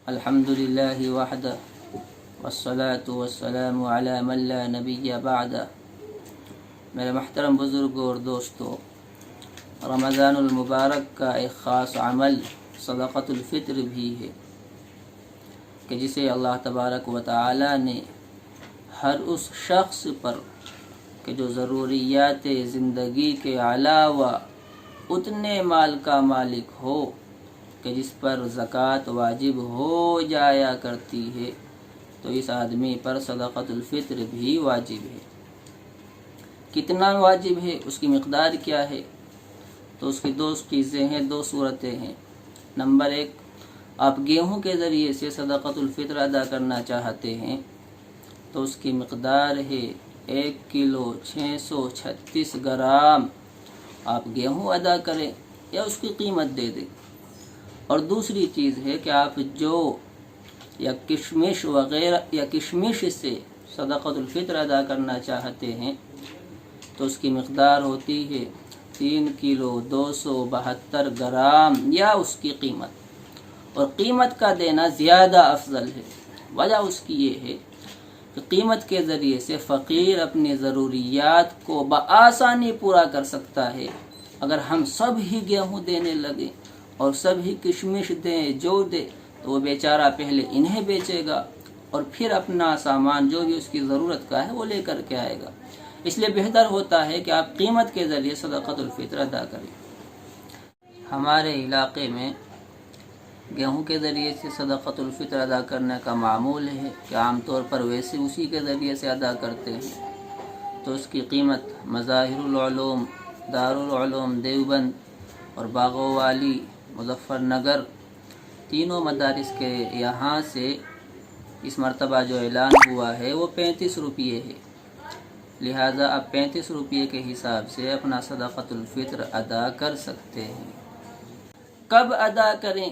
الحمد للہ وحدہ والصلاة والسلام علی من لا نبی بعدہ۔ میرے محترم بزرگوں اور دوستو، رمضان المبارک کا ایک خاص عمل صدقۃ الفطر بھی ہے کہ جسے اللہ تبارک و تعالی نے ہر اس شخص پر کہ جو ضروریات زندگی کے علاوہ اتنے مال کا مالک ہو کہ جس پر زکوٰۃ واجب ہو جایا کرتی ہے، تو اس آدمی پر صدقۃ الفطر بھی واجب ہے۔ کتنا واجب ہے، اس کی مقدار کیا ہے؟ تو اس کی دو چیزیں ہیں، دو صورتیں ہیں۔ نمبر ایک، آپ گیہوں کے ذریعے سے صدقۃ الفطر ادا کرنا چاہتے ہیں تو اس کی مقدار ہے 1 کلو 636 گرام۔ آپ گیہوں ادا کریں یا اس کی قیمت دے دیں۔ اور دوسری چیز ہے کہ آپ جو یا کشمش وغیرہ یا کشمش سے صدقۃ الفطر ادا کرنا چاہتے ہیں تو اس کی مقدار ہوتی ہے 3 کلو 272 گرام یا اس کی قیمت۔ اور قیمت کا دینا زیادہ افضل ہے۔ وجہ اس کی یہ ہے کہ قیمت کے ذریعے سے فقیر اپنی ضروریات کو بآسانی پورا کر سکتا ہے۔ اگر ہم سب ہی گیہوں دینے لگیں اور سب ہی کشمش دیں، جو دے، تو وہ بیچارہ پہلے انہیں بیچے گا اور پھر اپنا سامان جو بھی اس کی ضرورت کا ہے وہ لے کر کے آئے گا۔ اس لیے بہتر ہوتا ہے کہ آپ قیمت کے ذریعے صدقۃ الفطر ادا کریں۔ ہمارے علاقے میں گیہوں کے ذریعے سے صدقۃ الفطر ادا کرنے کا معمول ہے کہ عام طور پر ویسے اسی کے ذریعے سے ادا کرتے ہیں۔ تو اس کی قیمت مظاہر العلوم، دارالعلوم دیوبند اور باغوں والی مظفر نگر تینوں مدارس کے یہاں سے اس مرتبہ جو اعلان ہوا ہے وہ 35 روپیے ہے۔ لہذا آپ 35 روپیے کے حساب سے اپنا صدقۃ الفطر ادا کر سکتے ہیں۔ کب ادا کریں؟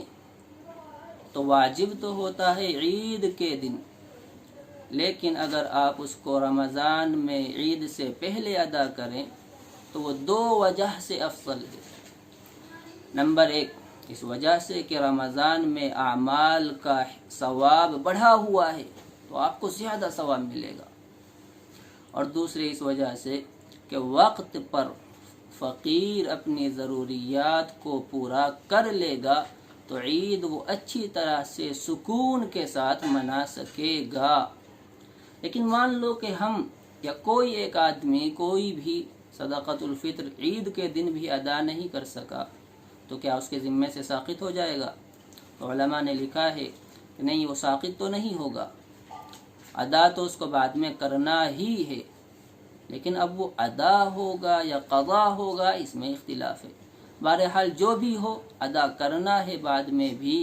تو واجب تو ہوتا ہے عید کے دن، لیکن اگر آپ اس کو رمضان میں عید سے پہلے ادا کریں تو وہ 2 وجہ سے افضل ہے۔ نمبر 1، اس وجہ سے کہ رمضان میں اعمال کا ثواب بڑھا ہوا ہے تو آپ کو زیادہ ثواب ملے گا۔ اور دوسری اس وجہ سے کہ وقت پر فقیر اپنی ضروریات کو پورا کر لے گا تو عید وہ اچھی طرح سے سکون کے ساتھ منا سکے گا۔ لیکن مان لو کہ ہم یا کوئی ایک آدمی کوئی بھی صدقۃ الفطر عید کے دن بھی ادا نہیں کر سکا تو کیا اس کے ذمے سے ساقط ہو جائے گا؟ تو علماء نے لکھا ہے کہ نہیں، وہ ساقط تو نہیں ہوگا، ادا تو اس کو بعد میں کرنا ہی ہے، لیکن اب وہ ادا ہوگا یا قضا ہوگا اس میں اختلاف ہے۔ بہرحال جو بھی ہو، ادا کرنا ہے بعد میں بھی،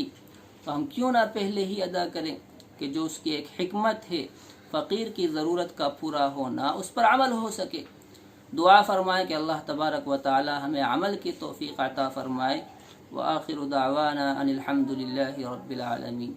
تو ہم کیوں نہ پہلے ہی ادا کریں کہ جو اس کی ایک حکمت ہے، فقیر کی ضرورت کا پورا ہونا، اس پر عمل ہو سکے۔ دعا فرمائے کہ اللہ تبارک و تعالی ہمیں عمل کی توفیق عطا فرمائے۔ وآخر دعوانا ان الحمد للہ رب العالمین۔